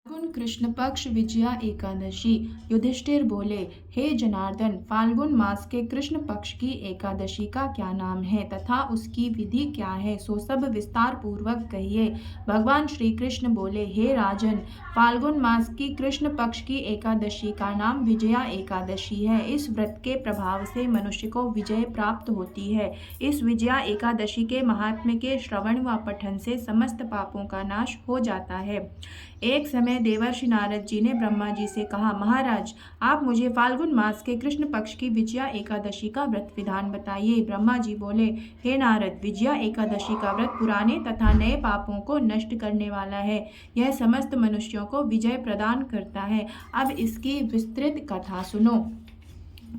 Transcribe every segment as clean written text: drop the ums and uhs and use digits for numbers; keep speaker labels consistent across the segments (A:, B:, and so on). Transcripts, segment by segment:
A: फाल्गुन कृष्ण पक्ष विजया एकादशी। युधिष्ठिर बोले, हे जनार्दन, फाल्गुन मास के कृष्ण पक्ष की एकादशी का क्या नाम है तथा उसकी विधि क्या है, सो सब विस्तार पूर्वक कहिए। भगवान श्री कृष्ण बोले, हे राजन, फाल्गुन मास की कृष्ण पक्ष की एकादशी का नाम विजया एकादशी है। इस व्रत के प्रभाव से मनुष्य को विजय प्राप्त होती है। इस विजया एकादशी के महात्म्य के श्रवण व पठन से समस्त पापों का नाश हो जाता है। एक समय देवर्षि नारद जी ने ब्रह्मा जी से कहा, महाराज, आप मुझे फाल्गुन मास के कृष्ण पक्ष की विजया एकादशी का व्रत विधान बताइए। ब्रह्मा जी बोले, हे नारद, विजया एकादशी का व्रत पुराने तथा नए पापों को नष्ट करने वाला है। यह समस्त मनुष्यों को विजय प्रदान करता है। अब इसकी विस्तृत कथा सुनो।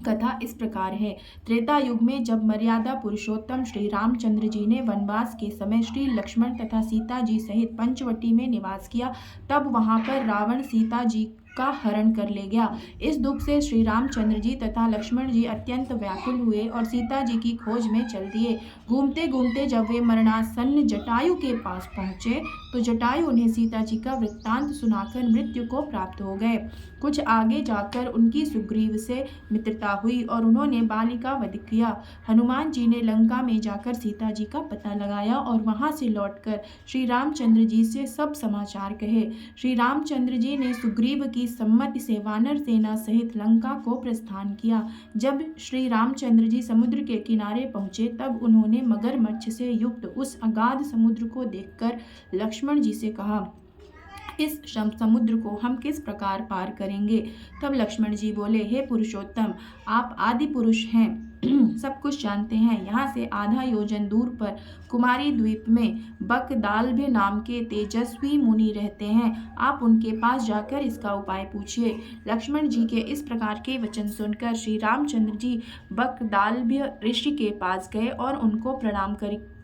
A: कथा इस प्रकार है। त्रेता युग में जब मर्यादा पुरुषोत्तम श्री रामचंद्र जी ने वनवास के समय श्री लक्ष्मण तथा सीता जी सहित पंचवटी में निवास किया, तब वहां पर रावण सीता जी का हरण कर ले गया। इस दुख से श्री रामचंद्र जी तथा लक्ष्मण जी अत्यंत व्याकुल हुए और सीता जी की खोज में चल दिए। घूमते घूमते जब वे मरणासन्न जटायु के पास पहुंचे तो जटायु उन्हें सीता जी का वृत्तांत सुनाकर मृत्यु को प्राप्त हो गए। कुछ आगे जाकर उनकी सुग्रीव से मित्रता हुई और उन्होंने बाली का वध किया। हनुमान जी ने लंका में जाकर सीता जी का पता लगाया और वहां से लौटकर श्री रामचंद्र जी से सब समाचार कहे। श्री रामचंद्र जी ने सुग्रीव की सम्मति से वानर सेना सहित लंका को प्रस्थान किया। जब श्री रामचंद्र जी समुद्र के किनारे पहुंचे तब उन्होंने मगरमच्छ से युक्त उस अगाध समुद्र को देखकर लक्ष्मण जी से कहा, इस समुद्र को हम किस प्रकार पार करेंगे। तब लक्ष्मण जी बोले, हे पुरुषोत्तम, आप आदि पुरुष हैं, सब कुछ जानते हैं। यहाँ से आधा योजन दूर पर कुमारी द्वीप में बकदाल्भ्य नाम के तेजस्वी मुनि रहते हैं। आप उनके पास जाकर इसका उपाय पूछिए। लक्ष्मण जी के इस प्रकार के वचन सुनकर श्री रामचंद्र जी बकदाल्भ्य ऋषि के पास गए और उनको प्रणाम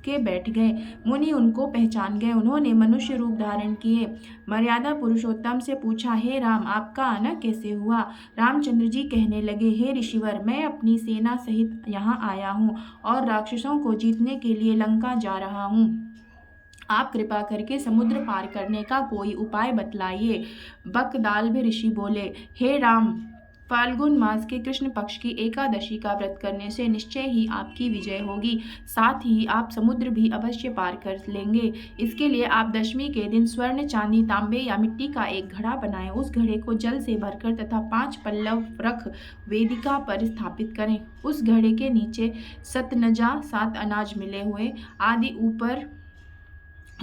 A: के बैठ गए। मुनि उनको पहचान गए। उन्होंने मनुष्य रूप धारण किए। मर्यादा पुरुषोत्तम से पूछा, हे राम, आपका आना कैसे हुआ। रामचंद्र जी कहने लगे, हे ऋषिवर, मैं अपनी सेना सहित यहाँ आया हूँ और राक्षसों को जीतने के लिए लंका जा रहा हूँ। आप कृपा करके समुद्र पार करने का कोई उपाय बतलाइए। बकदाल्भ्य ऋषि बोले, हे राम, फाल्गुन मास के कृष्ण पक्ष की एकादशी का व्रत करने से निश्चय ही आपकी विजय होगी। साथ ही आप समुद्र भी अवश्य पार कर लेंगे। इसके लिए आप दशमी के दिन स्वर्ण, चांदी, तांबे या मिट्टी का एक घड़ा बनाएं। उस घड़े को जल से भरकर तथा 5 पल्लव रख वेदिका पर स्थापित करें। उस घड़े के नीचे सतनजा, 7 अनाज मिले हुए आदि ऊपर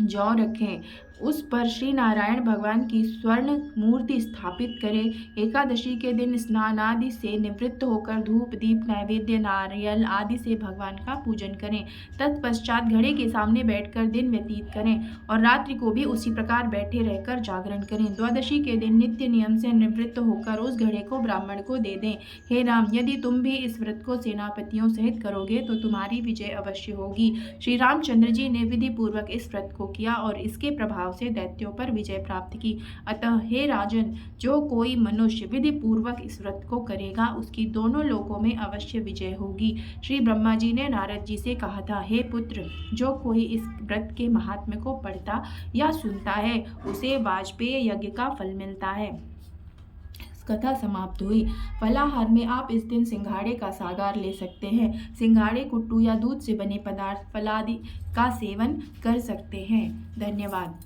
A: जौ रखें। उस पर श्री नारायण भगवान की स्वर्ण मूर्ति स्थापित करें। एकादशी के दिन स्नान आदि से निवृत्त होकर धूप, दीप, नैवेद्य, नारियल आदि से भगवान का पूजन करें। तत्पश्चात घड़े के सामने बैठकर दिन व्यतीत करें और रात्रि को भी उसी प्रकार बैठे रहकर जागरण करें। द्वादशी के दिन नित्य नियम से निवृत्त होकर उस घड़े को ब्राह्मण को दे दें। हे राम, यदि तुम भी इस व्रत को सेनापतियों सहित करोगे तो तुम्हारी विजय अवश्य होगी। श्री रामचंद्र जी ने विधि पूर्वक इस व्रत को किया और इसके प्रभाव से दैत्यों पर विजय प्राप्त की। अतः हे राजन, जो कोई मनुष्य विधि पूर्वक इस व्रत को करेगा उसकी दोनों लोकों में अवश्य विजय होगी। श्री ब्रह्मा जी ने नारद जी से कहा था, हे पुत्र, जो कोई इस व्रत के महात्म्य को पढ़ता या सुनता है उसे वाजपेय यज्ञ का फल मिलता है। कथा समाप्त हुई। फलाहार में आप इस दिन सिंघाड़े का सागार ले सकते हैं। सिंघाड़े, कुट्टू या दूध से बने पदार्थ, फलादि का सेवन कर सकते हैं। धन्यवाद।